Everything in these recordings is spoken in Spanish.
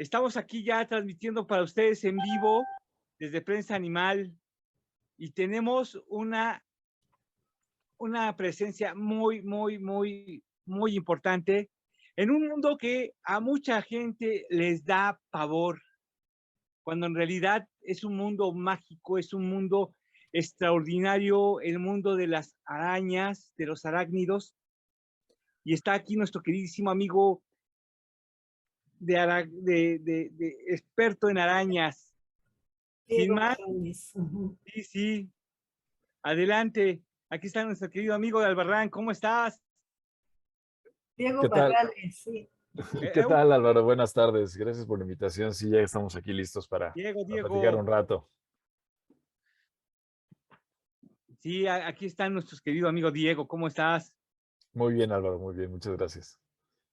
Estamos aquí ya transmitiendo para ustedes en vivo desde Prensa Animal y tenemos una presencia muy importante en un mundo que a mucha gente les da pavor, cuando en realidad es un mundo mágico, es un mundo extraordinario, el mundo de las arañas, de los arácnidos. Y está aquí nuestro queridísimo amigo de experto en arañas. Sin Diego más, Barrales. sí, adelante. Aquí está nuestro querido amigo de Albarrán. ¿Cómo estás? Diego ¿Qué tal? Barrales, sí. ¿Qué tal, Álvaro? Buenas tardes. Gracias por la invitación. Sí, ya estamos aquí listos para platicar un rato. Sí, aquí está nuestro querido amigo Diego. ¿Cómo estás? Muy bien, Álvaro. Muy bien. Muchas gracias.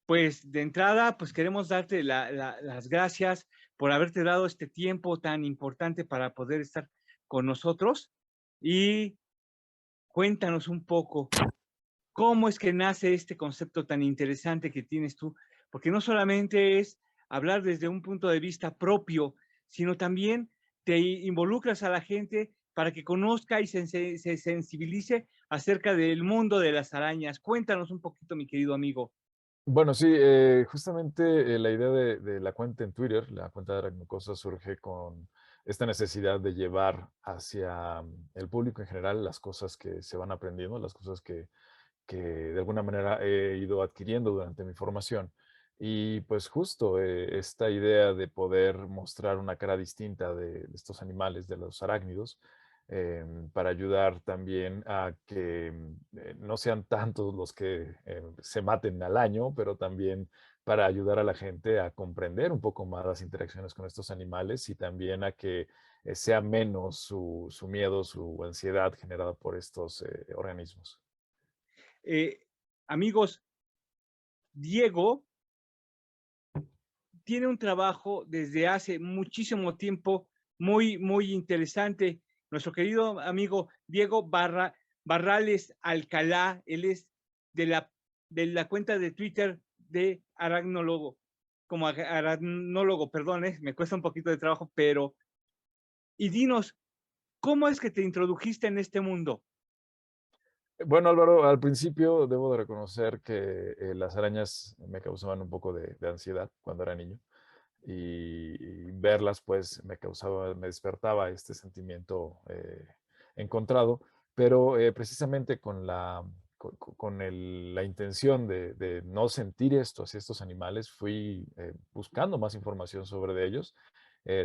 Pues de entrada, pues queremos darte las gracias por haberte dado este tiempo tan importante para poder estar con nosotros. Y cuéntanos un poco, ¿cómo es que nace este concepto tan interesante que tienes tú? Porque no solamente es hablar desde un punto de vista propio, sino también te involucras a la gente para que conozca y se sensibilice acerca del mundo de las arañas. Cuéntanos un poquito, mi querido amigo. Bueno, sí, justamente la idea de la cuenta en Twitter, la cuenta de Aracnocosa, surge con esta necesidad de llevar hacia el público en general las cosas que se van aprendiendo, las cosas que de alguna manera he ido adquiriendo durante mi formación. Y pues justo esta idea de poder mostrar una cara distinta de estos animales, de los arácnidos, para ayudar también a que no sean tantos los que se maten al año, pero también para ayudar a la gente a comprender un poco más las interacciones con estos animales y también a que sea menos su miedo, su ansiedad generada por estos organismos. Amigos, Diego tiene un trabajo desde hace muchísimo tiempo muy interesante. Nuestro querido amigo Diego Barrales Alcalá, él es de la cuenta de Twitter de Aracnólogo, como aracnólogo, perdón, me cuesta un poquito de trabajo, pero, y dinos, ¿cómo es que te introdujiste en este mundo? Bueno, Álvaro, al principio debo de reconocer que las arañas me causaban un poco de ansiedad cuando era niño y verlas pues me despertaba este sentimiento encontrado, pero precisamente con la intención de no sentir esto hacia estos animales, fui buscando más información sobre ellos.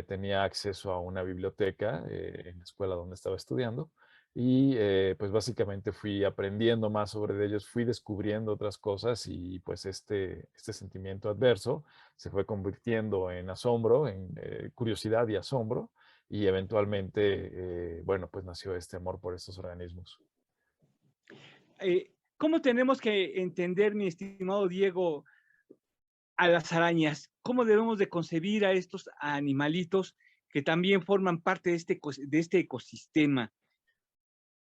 Tenía acceso a una biblioteca en la escuela donde estaba estudiando y pues básicamente fui aprendiendo más sobre ellos, fui descubriendo otras cosas y pues este sentimiento adverso se fue convirtiendo en asombro, en curiosidad y asombro, y eventualmente, bueno, pues nació este amor por estos organismos. ¿Cómo tenemos que entender, mi estimado Diego, a las arañas? ¿Cómo debemos de concebir a estos animalitos que también forman parte de este ecosistema?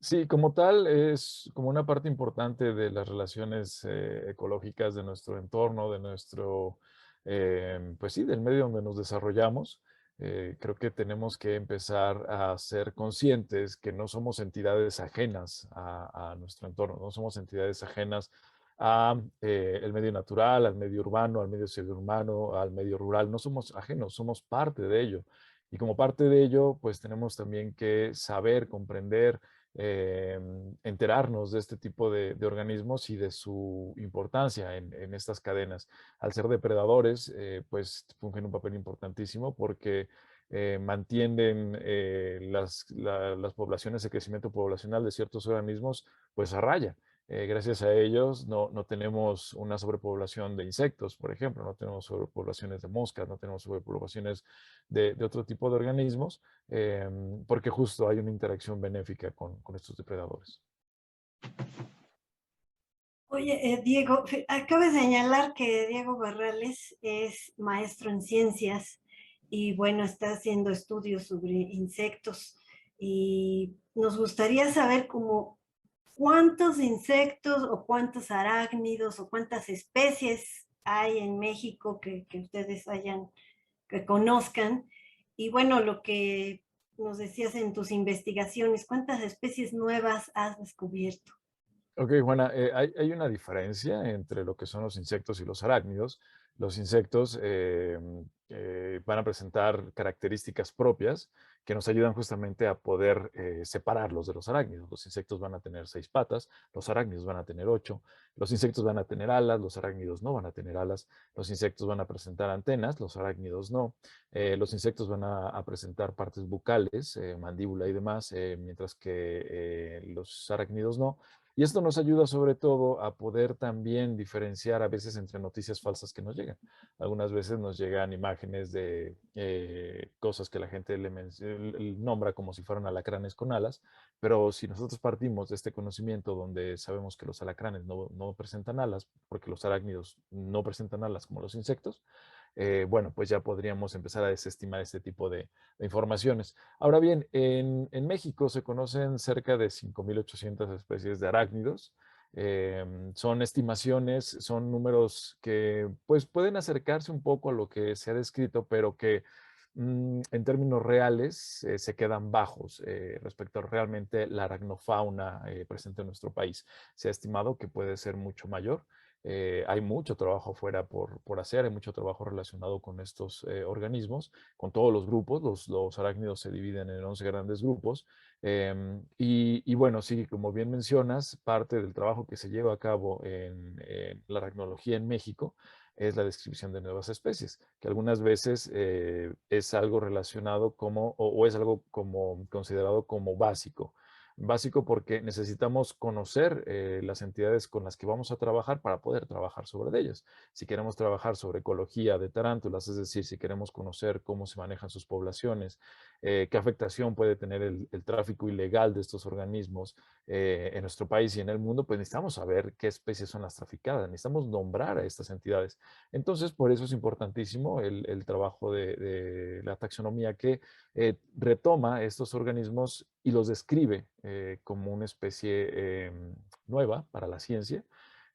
Sí, como tal, es como una parte importante de las relaciones ecológicas de nuestro entorno, de nuestro, pues sí, del medio donde nos desarrollamos. Creo que tenemos que empezar a ser conscientes que no somos entidades ajenas a nuestro entorno, no somos entidades ajenas a el medio natural, al medio urbano, al medio semiurbano, al medio rural. No somos ajenos, somos parte de ello. Y como parte de ello, pues tenemos también que saber, comprender, enterarnos de este tipo de organismos y de su importancia en estas cadenas. Al ser depredadores, pues fungen un papel importantísimo porque mantienen las poblaciones, el crecimiento poblacional de ciertos organismos, pues a raya. Gracias a ellos no tenemos una sobrepoblación de insectos, por ejemplo, no tenemos sobrepoblaciones de moscas, no tenemos sobrepoblaciones de otro tipo de organismos, porque justo hay una interacción benéfica con estos depredadores. Oye, Diego, acabo de señalar que Diego Barrales es maestro en ciencias y bueno, está haciendo estudios sobre insectos y nos gustaría saber como cuántos insectos o cuántos arácnidos o cuántas especies hay en México que ustedes hayan que conozcan. Y bueno, lo que nos decías en tus investigaciones, ¿cuántas especies nuevas has descubierto? Ok, Juana, hay una diferencia entre lo que son los insectos y los arácnidos. Los insectos van a presentar características propias que nos ayudan justamente a poder separarlos de los arácnidos. Los insectos van a tener 6 patas, los arácnidos van a tener 8. Los insectos van a tener alas, los arácnidos no van a tener alas. Los insectos van a presentar antenas, los arácnidos no. Los insectos van a presentar partes bucales, mandíbula y demás, mientras que los arácnidos no. Y esto nos ayuda sobre todo a poder también diferenciar a veces entre noticias falsas que nos llegan. Algunas veces nos llegan imágenes de cosas que la gente nombra como si fueran alacranes con alas, pero si nosotros partimos de este conocimiento donde sabemos que los alacranes no presentan alas, porque los arácnidos no presentan alas como los insectos, bueno, pues ya podríamos empezar a desestimar este tipo de informaciones. Ahora bien, en México se conocen cerca de 5.800 especies de arácnidos. Son estimaciones, son números que pues pueden acercarse un poco a lo que se ha descrito, pero que en términos reales se quedan bajos respecto a realmente la aracnofauna presente en nuestro país. Se ha estimado que puede ser mucho mayor. Hay mucho trabajo afuera por hacer, hay mucho trabajo relacionado con estos organismos, con todos los grupos. Los arácnidos se dividen en 11 grandes grupos. Y bueno, sí, como bien mencionas, parte del trabajo que se lleva a cabo en la aracnología en México es la descripción de nuevas especies, que algunas veces es algo relacionado como, o es algo como considerado como básico. Básico porque necesitamos conocer las entidades con las que vamos a trabajar para poder trabajar sobre ellas. Si queremos trabajar sobre ecología de tarántulas, es decir, si queremos conocer cómo se manejan sus poblaciones, qué afectación puede tener el tráfico ilegal de estos organismos en nuestro país y en el mundo, pues necesitamos saber qué especies son las traficadas, necesitamos nombrar a estas entidades. Entonces, por eso es importantísimo el trabajo de la taxonomía que retoma estos organismos y los describe como una especie nueva para la ciencia.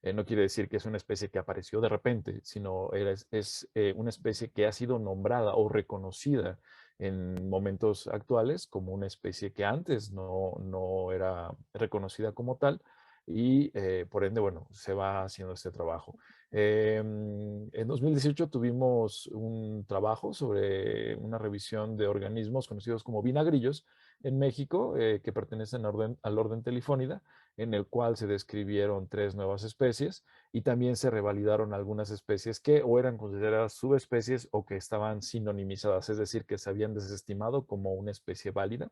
No quiere decir que es una especie que apareció de repente, sino es una especie que ha sido nombrada o reconocida en momentos actuales como una especie que antes no era reconocida como tal y por ende, bueno, se va haciendo este trabajo. En 2018 tuvimos un trabajo sobre una revisión de organismos conocidos como vinagrillos en México, que pertenecen al orden Telifónida, en el cual se describieron 3 nuevas especies y también se revalidaron algunas especies que o eran consideradas subespecies o que estaban sinonimizadas, es decir, que se habían desestimado como una especie válida.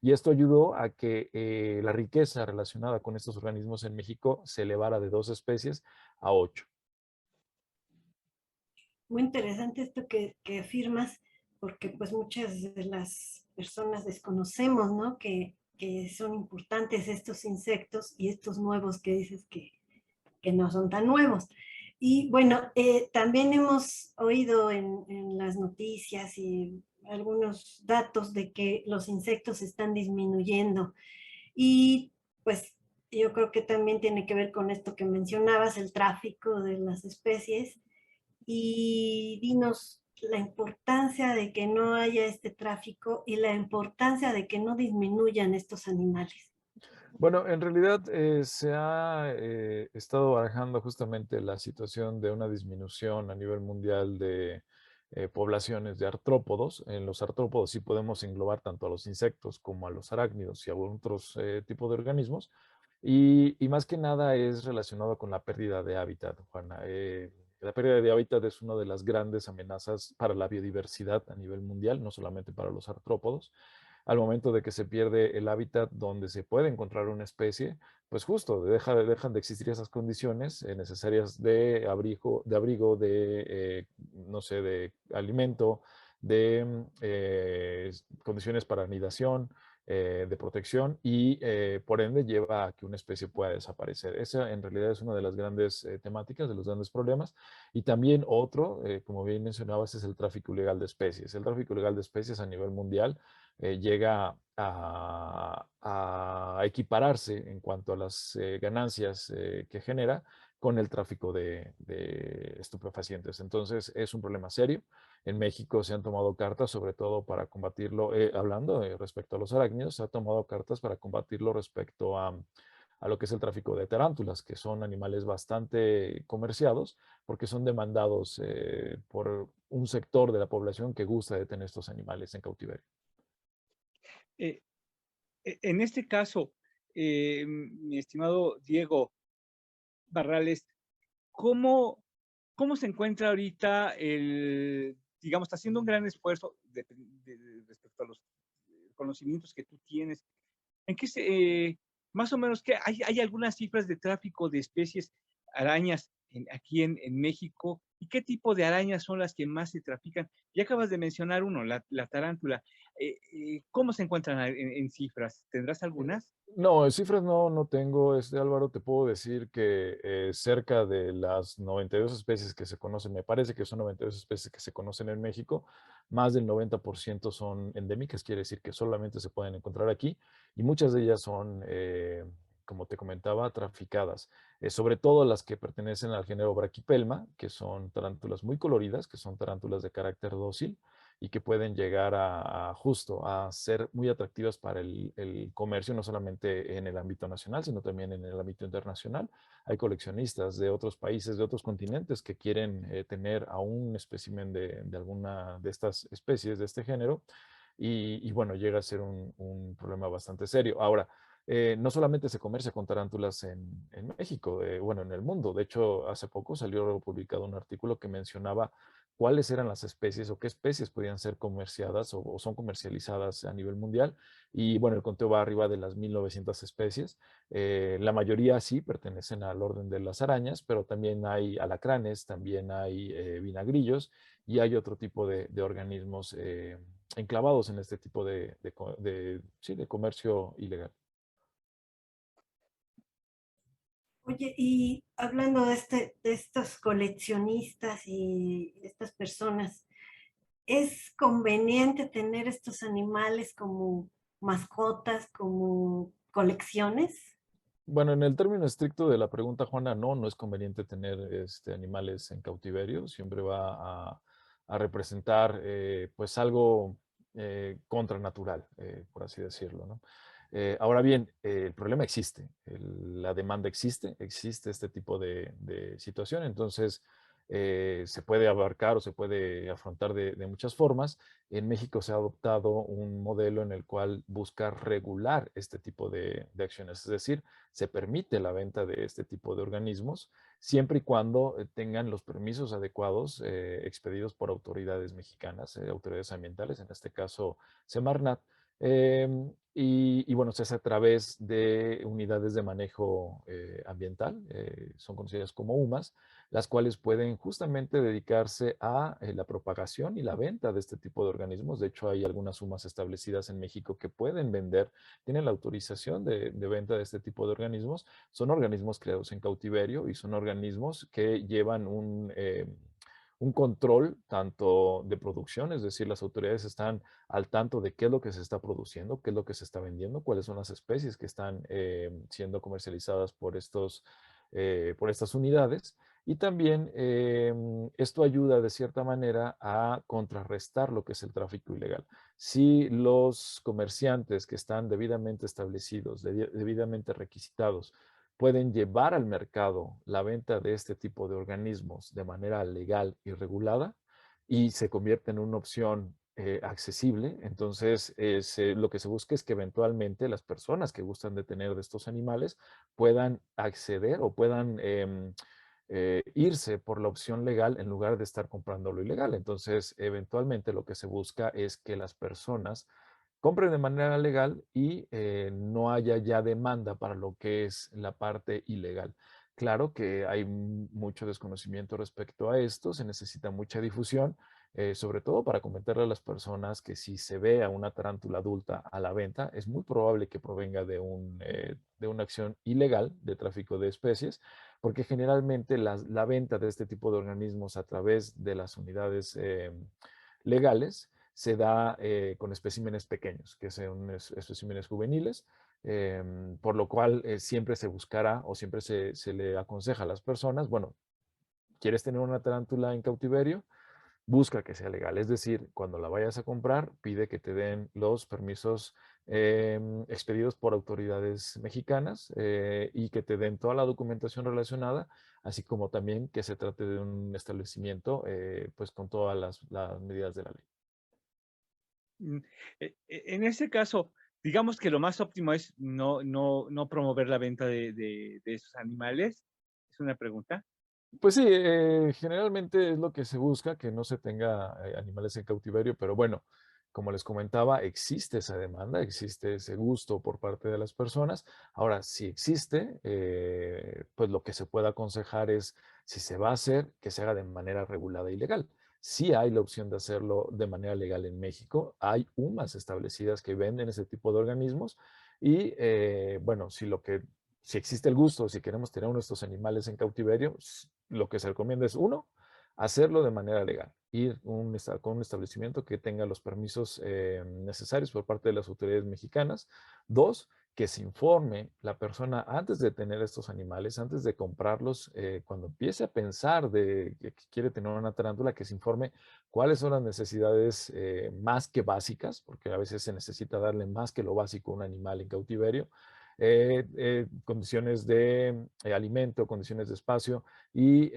Y esto ayudó a que la riqueza relacionada con estos organismos en México se elevara de 2 especies a 8. Muy interesante esto que afirmas, porque pues muchas de las personas desconocemos, ¿no? Que son importantes estos insectos y estos nuevos que dices que no son tan nuevos. Y bueno, también hemos oído en las noticias y algunos datos de que los insectos están disminuyendo. Y pues yo creo que también tiene que ver con esto que mencionabas, el tráfico de las especies. Y dinos la importancia de que no haya este tráfico y la importancia de que no disminuyan estos animales. Bueno, en realidad se ha estado barajando justamente la situación de una disminución a nivel mundial de poblaciones de artrópodos. En los artrópodos sí podemos englobar tanto a los insectos como a los arácnidos y a otros tipos de organismos. Y más que nada es relacionado con la pérdida de hábitat, Juana. La pérdida de hábitat es una de las grandes amenazas para la biodiversidad a nivel mundial, no solamente para los artrópodos. Al momento de que se pierde el hábitat donde se puede encontrar una especie, pues justo dejan de existir esas condiciones necesarias de abrigo, no sé, de alimento, de condiciones para anidación, de protección y por ende lleva a que una especie pueda desaparecer. Esa en realidad es una de las grandes temáticas, de los grandes problemas. Y también otro, como bien mencionabas, es el tráfico ilegal de especies. El tráfico ilegal de especies a nivel mundial llega a equipararse en cuanto a las ganancias que genera con el tráfico de estupefacientes. Entonces, es un problema serio. En México se han tomado cartas, sobre todo para combatirlo, hablando respecto a los arácnidos, se ha tomado cartas para combatirlo respecto a lo que es el tráfico de tarántulas, que son animales bastante comerciados, porque son demandados por un sector de la población que gusta de tener estos animales en cautiverio. Eh, en este caso, mi estimado Diego Barrales, ¿cómo, cómo se encuentra ahorita digamos, está haciendo un gran esfuerzo respecto a los conocimientos que tú tienes? ¿En qué más o menos, hay algunas cifras de tráfico de especies arañas aquí en México? ¿Y qué tipo de arañas son las que más se trafican? Ya acabas de mencionar uno, la tarántula. ¿Cómo se encuentran en cifras? ¿Tendrás algunas? No, cifras no tengo, Álvaro, te puedo decir que cerca de las 92 especies que se conocen, me parece que son 92 especies que se conocen en México, más del 90% son endémicas, quiere decir que solamente se pueden encontrar aquí, y muchas de ellas son, como te comentaba, traficadas, sobre todo las que pertenecen al género Brachypelma, que son tarántulas muy coloridas, que son tarántulas de carácter dócil, y que pueden llegar justo a ser muy atractivas para el comercio, no solamente en el ámbito nacional, sino también en el ámbito internacional. Hay coleccionistas de otros países, de otros continentes que quieren tener a un espécimen de alguna de estas especies de este género y bueno, llega a ser un problema bastante serio. Ahora, no solamente se comercia con tarántulas en México, bueno, en el mundo. De hecho, hace poco salió publicado un artículo que mencionaba cuáles eran las especies o qué especies podían ser comerciadas o son comercializadas a nivel mundial. Y bueno, el conteo va arriba de las 1900 especies. La mayoría sí pertenecen al orden de las arañas, pero también hay alacranes, también hay vinagrillos y hay otro tipo de organismos enclavados en este tipo sí, de comercio ilegal. Oye, y hablando de estos coleccionistas y estas personas, ¿es conveniente tener estos animales como mascotas, como colecciones? Bueno, en el término estricto de la pregunta, Juana, no es conveniente tener animales en cautiverio. Siempre va a representar pues algo contranatural, por así decirlo, ¿no? Ahora bien, el problema existe, la demanda existe este tipo de situación, entonces se puede abarcar o se puede afrontar de muchas formas. En México se ha adoptado un modelo en el cual busca regular este tipo de acciones, es decir, se permite la venta de este tipo de organismos siempre y cuando tengan los permisos adecuados expedidos por autoridades mexicanas, autoridades ambientales, en este caso Semarnat. Y bueno, se hace a través de unidades de manejo ambiental, son conocidas como UMAS, las cuales pueden justamente dedicarse a la propagación y la venta de este tipo de organismos. De hecho, hay algunas UMAS establecidas en México que pueden vender, tienen la autorización de venta de este tipo de organismos. Son organismos creados en cautiverio y son organismos que llevan un control tanto de producción, es decir, las autoridades están al tanto de qué es lo que se está produciendo, qué es lo que se está vendiendo, cuáles son las especies que están siendo comercializadas por estas unidades. Y también esto ayuda de cierta manera a contrarrestar lo que es el tráfico ilegal. Si los comerciantes que están debidamente establecidos, debidamente requisitados, pueden llevar al mercado la venta de este tipo de organismos de manera legal y regulada y se convierte en una opción accesible, entonces lo que se busca es que eventualmente las personas que gustan de tener de estos animales puedan acceder o puedan irse por la opción legal en lugar de estar comprando lo ilegal. Entonces, eventualmente lo que se busca es que las personas compren de manera legal y no haya ya demanda para lo que es la parte ilegal. Claro que hay mucho desconocimiento respecto a esto, se necesita mucha difusión, sobre todo para comentarle a las personas que si se ve a una tarántula adulta a la venta, es muy probable que provenga de una acción ilegal de tráfico de especies, porque generalmente la venta de este tipo de organismos a través de las unidades legales se da con especímenes pequeños, que son especímenes juveniles, por lo cual siempre se buscará o siempre se le aconseja a las personas, bueno, ¿quieres tener una tarántula en cautiverio? Busca que sea legal. Es decir, cuando la vayas a comprar, pide que te den los permisos expedidos por autoridades mexicanas y que te den toda la documentación relacionada, así como también que se trate de un establecimiento pues con todas las medidas de la ley. Mm, en ese caso, digamos que lo más óptimo es no promover la venta de esos animales. ¿Es una pregunta? Pues sí, generalmente es lo que se busca, que no se tenga animales en cautiverio, pero bueno, como les comentaba, existe esa demanda, existe ese gusto por parte de las personas. Ahora, si existe, pues lo que se puede aconsejar es, si se va a hacer, que se haga de manera regulada y legal. Sí hay la opción de hacerlo de manera legal en México. Hay UMAS establecidas que venden ese tipo de organismos y, bueno, si existe el gusto, si queremos tener uno de estos animales en cautiverio, lo que se recomienda es, uno, hacerlo de manera legal, ir con un establecimiento que tenga los permisos necesarios por parte de las autoridades mexicanas. Dos, que se informe la persona antes de tener estos animales, antes de comprarlos, cuando empiece a pensar de que quiere tener una tarántula, que se informe cuáles son las necesidades más que básicas, porque a veces se necesita darle más que lo básico a un animal en cautiverio, condiciones de alimento, condiciones de espacio y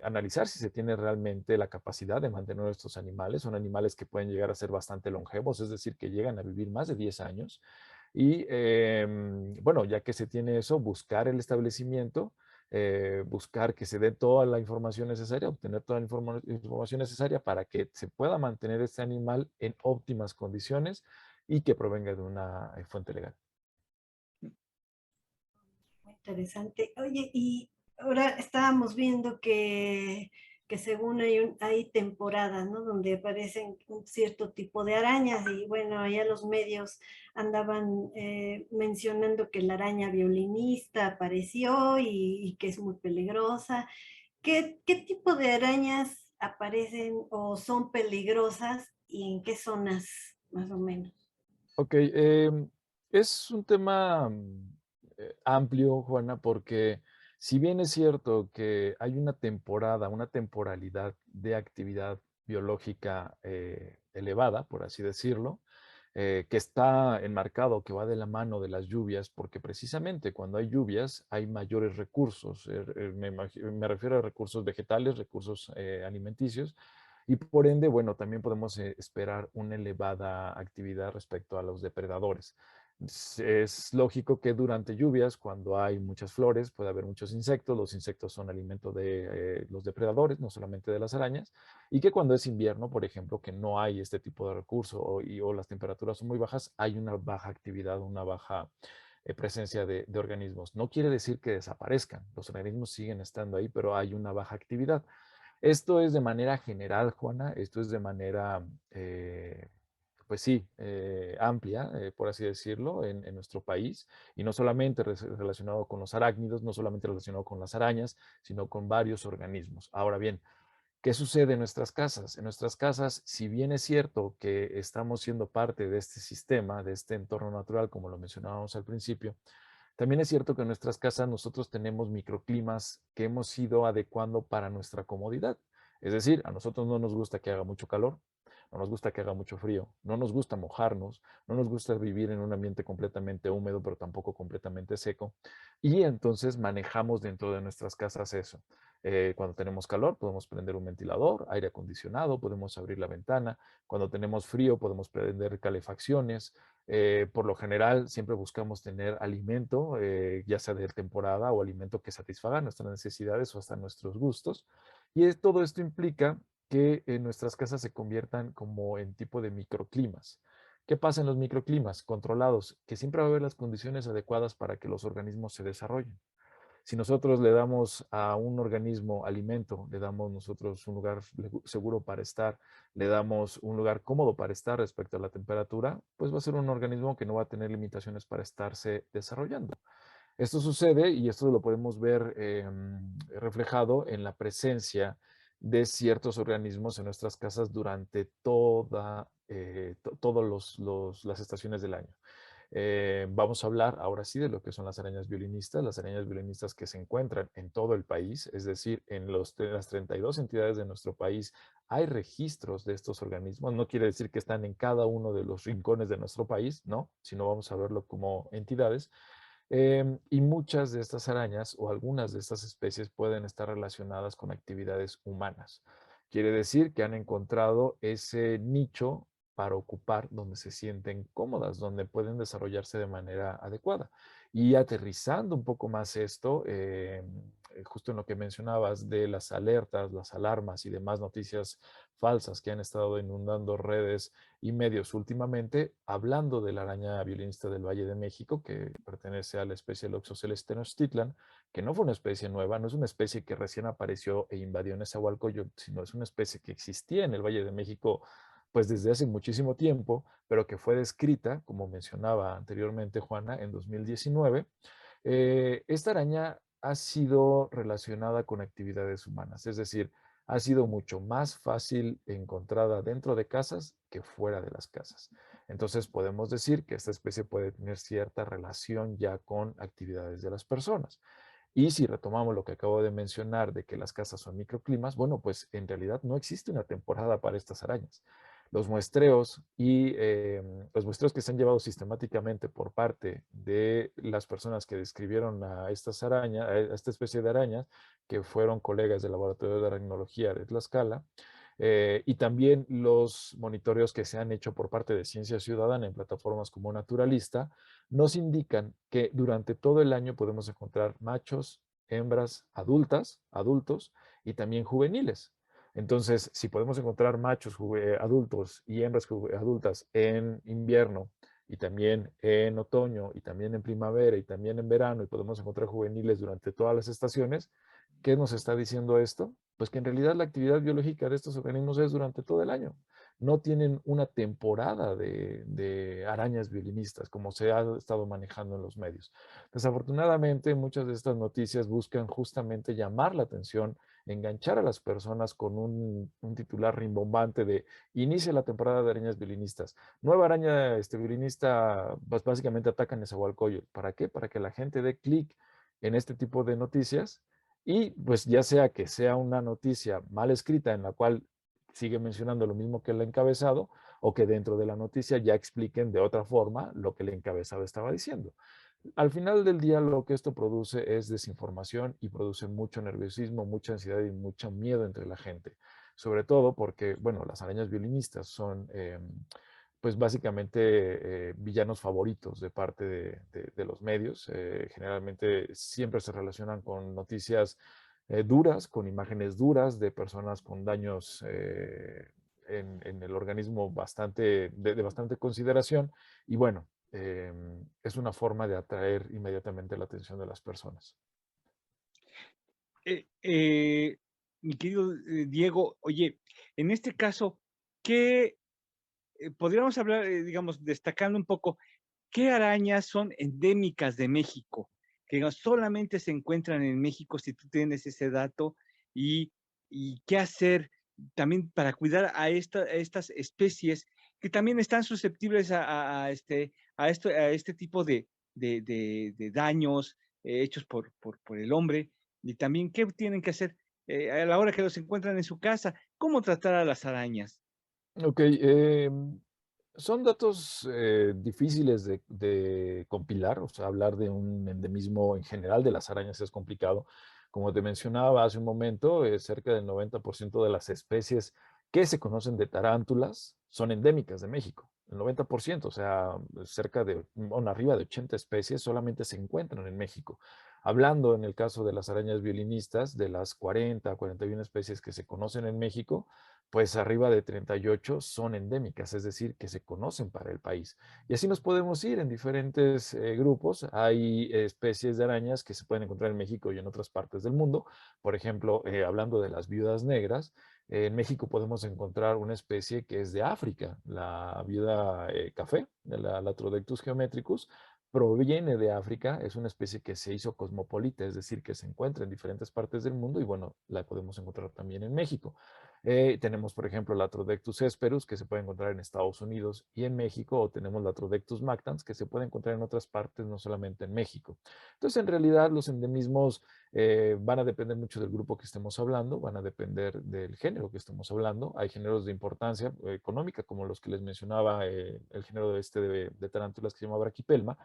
analizar si se tiene realmente la capacidad de mantener estos animales. Son animales que pueden llegar a ser bastante longevos, es decir, que llegan a vivir más de 10 años. Y bueno, ya que se tiene eso, buscar el establecimiento, buscar que se dé toda la información necesaria, obtener toda la información necesaria para que se pueda mantener este animal en óptimas condiciones y que provenga de una fuente legal. Muy interesante. Oye, y ahora estábamos viendo que según hay temporadas, ¿no? Donde aparecen un cierto tipo de arañas y bueno, allá los medios andaban mencionando que la araña violinista apareció y que es muy peligrosa. ¿Qué tipo de arañas aparecen o son peligrosas y en qué zonas más o menos? Ok, es un tema amplio, Juana, porque si bien es cierto que hay una temporada, una temporalidad de actividad biológica elevada, por así decirlo, que está enmarcado, que va de la mano de las lluvias, porque precisamente cuando hay lluvias hay mayores recursos, me refiero a recursos vegetales, recursos alimenticios, y por ende, bueno, también podemos esperar una elevada actividad respecto a los depredadores. Es lógico que durante lluvias, cuando hay muchas flores, puede haber muchos insectos. Los insectos son alimento de los depredadores, no solamente de las arañas. Y que cuando es invierno, por ejemplo, que no hay este tipo de recurso o las temperaturas son muy bajas, hay una baja actividad, una baja presencia de organismos. No quiere decir que desaparezcan. Los organismos siguen estando ahí, pero hay una baja actividad. Esto es de manera general, Juana, esto es de manera, pues sí, amplia, por así decirlo, en nuestro país, y no solamente relacionado con los arácnidos, no solamente relacionado con las arañas, sino con varios organismos. Ahora bien, ¿qué sucede en nuestras casas? En nuestras casas, si bien es cierto que estamos siendo parte de este sistema, de este entorno natural, como lo mencionábamos al principio, también es cierto que en nuestras casas nosotros tenemos microclimas que hemos ido adecuando para nuestra comodidad. Es decir, a nosotros no nos gusta que haga mucho calor, no nos gusta que haga mucho frío, no nos gusta mojarnos, no nos gusta vivir en un ambiente completamente húmedo, pero tampoco completamente seco. Y entonces manejamos dentro de nuestras casas eso. Cuando tenemos calor, podemos prender un ventilador, aire acondicionado, podemos abrir la ventana. Cuando tenemos frío, podemos prender calefacciones. Por lo general, siempre buscamos tener alimento, ya sea de temporada o alimento que satisfaga nuestras necesidades o hasta nuestros gustos. Y todo esto implica que nuestras casas se conviertan como en tipo de microclimas. ¿Qué pasa en los microclimas controlados? Que siempre va a haber las condiciones adecuadas para que los organismos se desarrollen. Si nosotros le damos a un organismo alimento, le damos nosotros un lugar seguro para estar, le damos un lugar cómodo para estar respecto a la temperatura, pues va a ser un organismo que no va a tener limitaciones para estarse desarrollando. Esto sucede y esto lo podemos ver reflejado en la presencia de ciertos organismos en nuestras casas durante todas las estaciones del año. Vamos a hablar ahora sí de lo que son las arañas violinistas que se encuentran en todo el país, es decir, en las 32 entidades de nuestro país hay registros de estos organismos. No quiere decir que están en cada uno de los rincones de nuestro país, ¿no? Sino vamos a verlo como entidades. Y muchas de estas arañas o algunas de estas especies pueden estar relacionadas con actividades humanas. Quiere decir que han encontrado ese nicho para ocupar donde se sienten cómodas, donde pueden desarrollarse de manera adecuada. Y aterrizando un poco más esto, justo en lo que mencionabas de las alertas, las alarmas y demás noticias falsas que han estado inundando redes y medios últimamente, hablando de la araña violinista del Valle de México, que pertenece a la especie Loxosceles tenochtitlan, que no fue una especie nueva, no es una especie que recién apareció e invadió Nezahualcóyotl, sino es una especie que existía en el Valle de México pues desde hace muchísimo tiempo, pero que fue descrita, como mencionaba anteriormente Juana, en 2019. Esta araña ha sido relacionada con actividades humanas, es decir, ha sido mucho más fácil encontrada dentro de casas que fuera de las casas. Entonces podemos decir que esta especie puede tener cierta relación ya con actividades de las personas. Y si retomamos lo que acabo de mencionar de que las casas son microclimas, bueno, pues en realidad no existe una temporada para estas arañas. Los muestreos y los muestreos que se han llevado sistemáticamente por parte de las personas que describieron a estas arañas, a esta especie de arañas, que fueron colegas del Laboratorio de Aracnología de Tlaxcala, y también los monitoreos que se han hecho por parte de Ciencia Ciudadana en plataformas como Naturalista, nos indican que durante todo el año podemos encontrar machos, hembras adultas, adultos y también juveniles. Entonces, si podemos encontrar machos adultos y hembras adultas en invierno y también en otoño y también en primavera y también en verano y podemos encontrar juveniles durante todas las estaciones, ¿qué nos está diciendo esto? Pues que en realidad la actividad biológica de estos organismos es durante todo el año. No tienen una temporada de arañas violinistas como se ha estado manejando en los medios. Desafortunadamente, muchas de estas noticias buscan justamente llamar la atención, enganchar a las personas con un titular rimbombante de inicia la temporada de arañas violinistas. Nueva araña violinista, pues básicamente atacan Nezahualcóyotl. ¿Para qué? Para que la gente dé clic en este tipo de noticias y pues ya sea que sea una noticia mal escrita en la cual sigue mencionando lo mismo que el encabezado o que dentro de la noticia ya expliquen de otra forma lo que el encabezado estaba diciendo. Al final del día lo que esto produce es desinformación y produce mucho nerviosismo, mucha ansiedad y mucho miedo entre la gente. Sobre todo porque, bueno, las arañas violinistas son pues básicamente villanos favoritos de parte de los medios. Generalmente siempre se relacionan con noticias duras, con imágenes duras de personas con daños en el organismo de bastante consideración. Y bueno, es una forma de atraer inmediatamente la atención de las personas. Eh, eh, Mi querido Diego, oye, en este caso, ¿qué podríamos hablar, digamos, destacando un poco, qué arañas son endémicas de México? Que digamos, solamente se encuentran en México, si tú tienes ese dato, y, y qué hacer también para cuidar a estas especies que también están susceptibles a este tipo de daños hechos por el hombre, y también qué tienen que hacer a la hora que los encuentran en su casa, cómo tratar a las arañas. Ok, son datos difíciles de compilar, o sea, hablar de un endemismo en general de las arañas es complicado. Como te mencionaba hace un momento, cerca del 90% de las especies que se conocen de tarántulas son endémicas de México. El 90%, o sea, cerca de, bueno, arriba de 80 especies solamente se encuentran en México. Hablando en el caso de las arañas violinistas, de las 40 a 41 especies que se conocen en México, pues arriba de 38 son endémicas, es decir, que se conocen para el país. Y así nos podemos ir en diferentes grupos. Hay especies de arañas que se pueden encontrar en México y en otras partes del mundo. Por ejemplo, hablando de las viudas negras, en México podemos encontrar una especie que es de África, la viuda café, de la Latrodectus geometricus, proviene de África, es una especie que se hizo cosmopolita, es decir, que se encuentra en diferentes partes del mundo y bueno, la podemos encontrar también en México. Tenemos, por ejemplo, la Atrodectus hesperus, que se puede encontrar en Estados Unidos y en México, o tenemos la Atrodectus mactans, que se puede encontrar en otras partes, no solamente en México. Entonces, en realidad, los endemismos van a depender mucho del grupo que estemos hablando, van a depender del género que estemos hablando. Hay géneros de importancia económica, como los que les mencionaba, el género de tarántulas que se llama Brachypelma,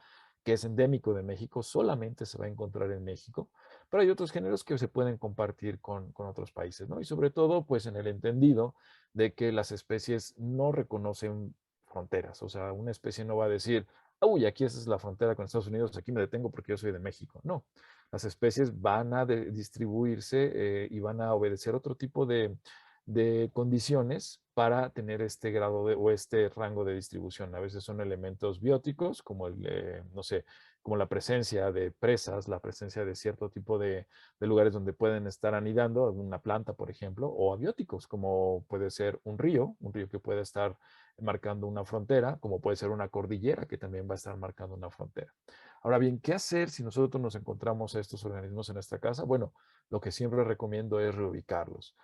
que es endémico de México, solamente se va a encontrar en México, pero hay otros géneros que se pueden compartir con otros países, ¿no? Y sobre todo, pues en el entendido de que las especies no reconocen fronteras, o sea, una especie no va a decir, uy, aquí esa es la frontera con Estados Unidos, aquí me detengo porque yo soy de México. No, las especies van a distribuirse y van a obedecer otro tipo de condiciones para tener este grado o este rango de distribución. A veces son elementos bióticos, como no sé, como la presencia de presas, la presencia de cierto tipo de lugares donde pueden estar anidando, una planta, por ejemplo, o abióticos, como puede ser un río que puede estar marcando una frontera, como puede ser una cordillera que también va a estar marcando una frontera. Ahora bien, ¿qué hacer si nosotros nos encontramos a estos organismos en nuestra casa? Bueno, lo que siempre recomiendo es reubicarlos.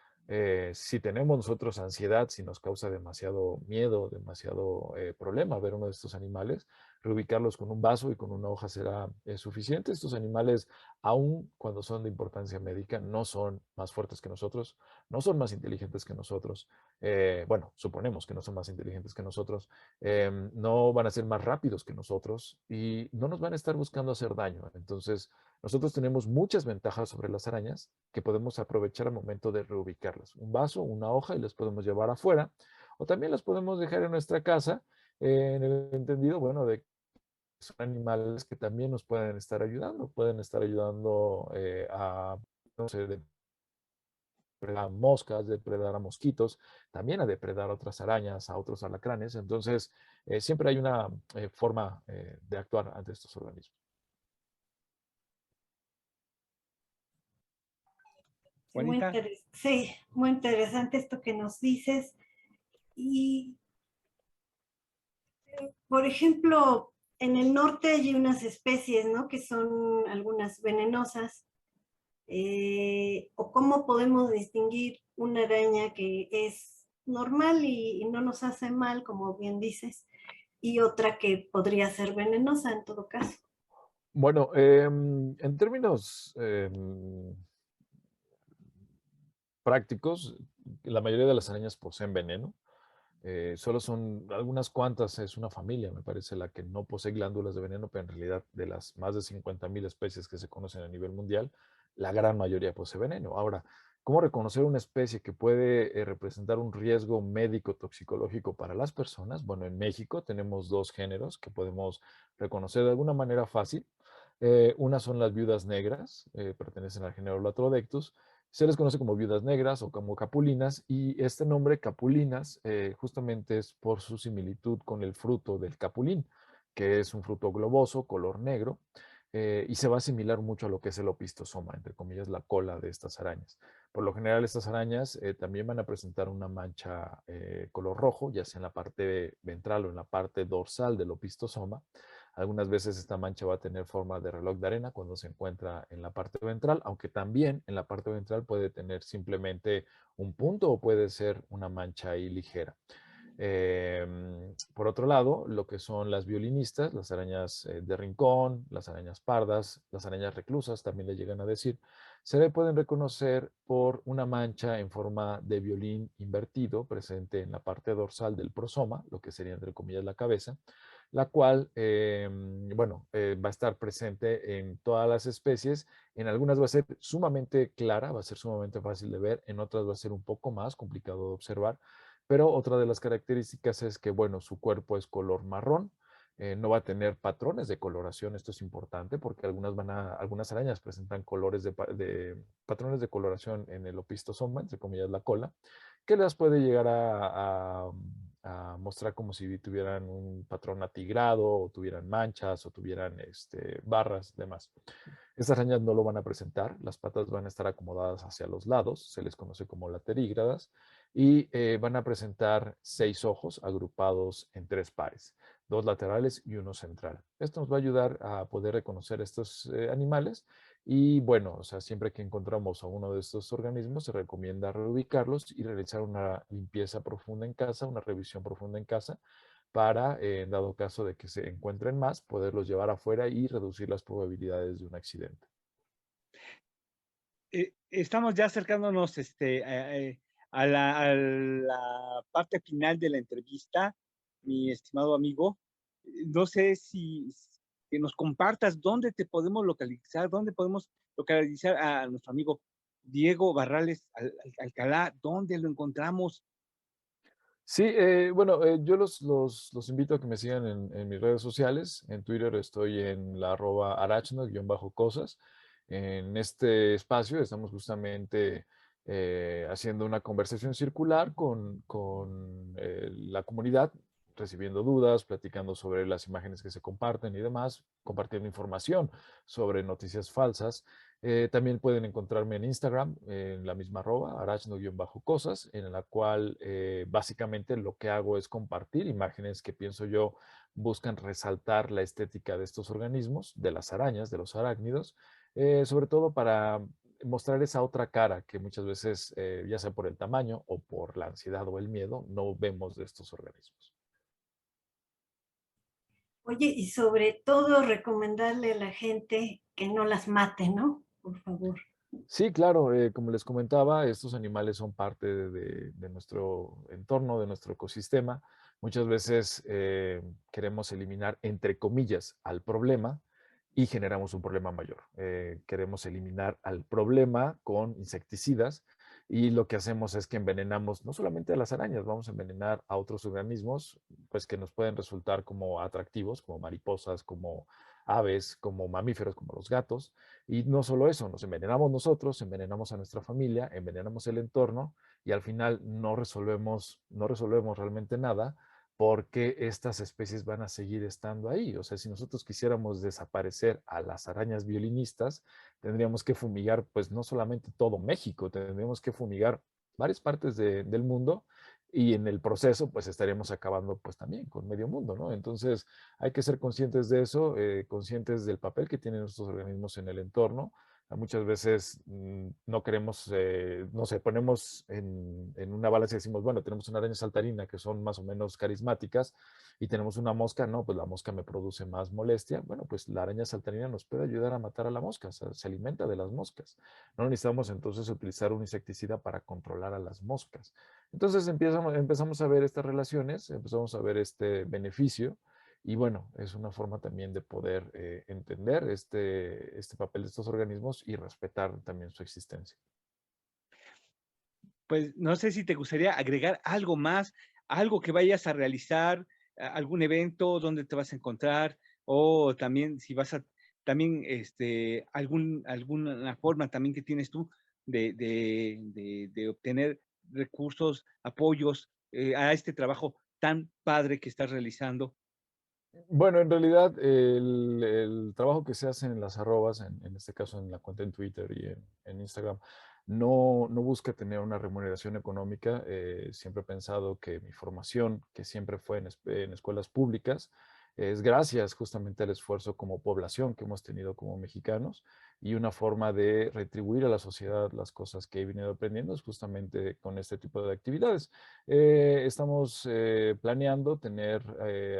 Si tenemos nosotros ansiedad, si nos causa demasiado miedo, demasiado problema ver uno de estos animales, reubicarlos con un vaso y con una hoja será suficiente. Estos animales, aun cuando son de importancia médica, no son más fuertes que nosotros, no son más inteligentes que nosotros. Bueno, suponemos que no son más inteligentes que nosotros, no van a ser más rápidos que nosotros y no nos van a estar buscando hacer daño. Entonces, nosotros tenemos muchas ventajas sobre las arañas que podemos aprovechar al momento de reubicarlas. Un vaso, una hoja y las podemos llevar afuera o también las podemos dejar en nuestra casa en el entendido, bueno, de que son animales que también nos pueden estar ayudando a, no sé, depredar a moscas, depredar a mosquitos, también a depredar a otras arañas, a otros alacranes. Entonces, siempre hay una forma de actuar ante estos organismos. Juanita, Sí, muy interesante esto que nos dices. Y, por ejemplo, en el norte hay unas especies, ¿no? Que son algunas venenosas. O cómo podemos distinguir una araña que es normal y no nos hace mal, como bien dices, y otra que podría ser venenosa en todo caso. Bueno, en términos prácticos, la mayoría de las arañas poseen veneno. Solo son algunas cuantas, es una familia, me parece, la que no posee glándulas de veneno, pero en realidad de las más de 50.000 especies que se conocen a nivel mundial, la gran mayoría posee veneno. Ahora, ¿cómo reconocer una especie que puede representar un riesgo médico toxicológico para las personas? Bueno, en México tenemos dos géneros que podemos reconocer de alguna manera fácil. Una son las viudas negras, pertenecen al género Latrodectus. Se les conoce como viudas negras o como capulinas, y este nombre capulinas justamente es por su similitud con el fruto del capulín, que es un fruto globoso, color negro, y se va a asimilar mucho a lo que es el opistosoma, entre comillas, la cola de estas arañas. Por lo general, estas arañas también van a presentar una mancha color rojo, ya sea en la parte ventral o en la parte dorsal del opistosoma. Algunas veces esta mancha va a tener forma de reloj de arena cuando se encuentra en la parte ventral, aunque también en la parte ventral puede tener simplemente un punto o puede ser una mancha ahí ligera. Por otro lado, lo que son las violinistas, las arañas de rincón, las arañas pardas, las arañas reclusas, también le llegan a decir, se le pueden reconocer por una mancha en forma de violín invertido presente en la parte dorsal del prosoma, lo que sería entre comillas la cabeza, la cual, bueno, va a estar presente en todas las especies. En algunas va a ser sumamente clara, va a ser sumamente fácil de ver, en otras va a ser un poco más complicado de observar, pero otra de las características es que, bueno, su cuerpo es color marrón, no va a tener patrones de coloración. Esto es importante porque algunas arañas presentan patrones de coloración en el opistosoma, entre comillas la cola, que las puede llegar a mostrar como si tuvieran un patrón atigrado o tuvieran manchas o tuvieran barras, demás. Estas arañas no lo van a presentar, las patas van a estar acomodadas hacia los lados, se les conoce como laterígradas, y van a presentar 6 ojos agrupados en 3 pares. 2 laterales y 1 central. Esto nos va a ayudar a poder reconocer estos animales y bueno, o sea, siempre que encontramos a uno de estos organismos se recomienda reubicarlos y realizar una limpieza profunda en casa, una revisión profunda en casa para, en dado caso de que se encuentren más, poderlos llevar afuera y reducir las probabilidades de un accidente. Estamos ya acercándonos a la parte final de la entrevista, mi estimado amigo. No sé si que nos compartas dónde te podemos localizar, dónde podemos localizar a nuestro amigo Diego Barrales Alcalá, dónde lo encontramos. Sí, bueno, yo los invito a que me sigan en mis redes sociales. En Twitter estoy en la @arachno_cosas. En este espacio estamos justamente haciendo una conversación circular con la comunidad, recibiendo dudas, platicando sobre las imágenes que se comparten y demás, compartiendo información sobre noticias falsas. También pueden encontrarme en Instagram, en la misma arachno_cosas, en la cual básicamente lo que hago es compartir imágenes que pienso yo buscan resaltar la estética de estos organismos, de las arañas, de los arácnidos, sobre todo para mostrar esa otra cara que muchas veces, ya sea por el tamaño o por la ansiedad o el miedo, no vemos de estos organismos. Oye, y sobre todo recomendarle a la gente que no las mate, ¿no? Por favor. Sí, claro, como les comentaba, estos animales son parte de nuestro entorno, de nuestro ecosistema. Muchas veces queremos eliminar, entre comillas, al problema y generamos un problema mayor. Queremos eliminar al problema con insecticidas y lo que hacemos es que envenenamos no solamente a las arañas, vamos a envenenar a otros organismos, pues que nos pueden resultar como atractivos, como mariposas, como aves, como mamíferos, como los gatos. Y no solo eso, nos envenenamos nosotros, envenenamos a nuestra familia, envenenamos el entorno y al final no resolvemos realmente nada porque estas especies van a seguir estando ahí. O sea, si nosotros quisiéramos desaparecer a las arañas violinistas, tendríamos que fumigar, pues no solamente todo México, tendríamos que fumigar varias partes del mundo y en el proceso, pues estaríamos acabando pues también con medio mundo, ¿no? Entonces, hay que ser conscientes de eso, conscientes del papel que tienen estos organismos en el entorno. Muchas veces no queremos, no sé, ponemos en una balanza y decimos, bueno, tenemos una araña saltarina que son más o menos carismáticas y tenemos una mosca, no, pues la mosca me produce más molestia. Bueno, pues la araña saltarina nos puede ayudar a matar a la mosca, o sea, se alimenta de las moscas. No necesitamos entonces utilizar un insecticida para controlar a las moscas. Entonces empezamos a ver estas relaciones, empezamos a ver este beneficio y bueno, es una forma también de poder entender este papel de estos organismos y respetar también su existencia. Pues no sé si te gustaría agregar algo más, algo que vayas a realizar, algún evento, dónde te vas a encontrar, o también si vas a, también alguna forma también que tienes tú de obtener recursos, apoyos a este trabajo tan padre que estás realizando. Bueno, en realidad el trabajo que se hace en las arrobas, en este caso en la cuenta en Twitter y en Instagram, no busca tener una remuneración económica. Siempre he pensado que mi formación, que siempre fue en escuelas públicas, es gracias justamente al esfuerzo como población que hemos tenido como mexicanos y una forma de retribuir a la sociedad las cosas que he venido aprendiendo es justamente con este tipo de actividades. Estamos planeando tener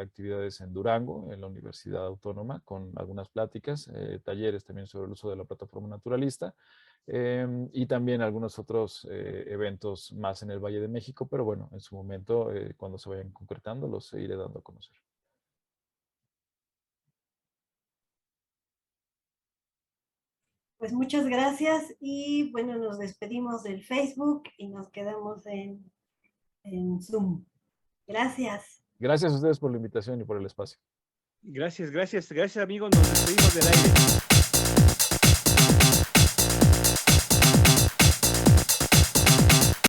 actividades en Durango, en la Universidad Autónoma, con algunas pláticas, talleres también sobre el uso de la plataforma naturalista y también algunos otros eventos más en el Valle de México, pero bueno, en su momento, cuando se vayan concretando, los iré dando a conocer. Pues muchas gracias y bueno, nos despedimos del Facebook y nos quedamos en Zoom. Gracias. Gracias a ustedes por la invitación y por el espacio. Gracias, gracias, gracias amigos, nos despedimos del aire.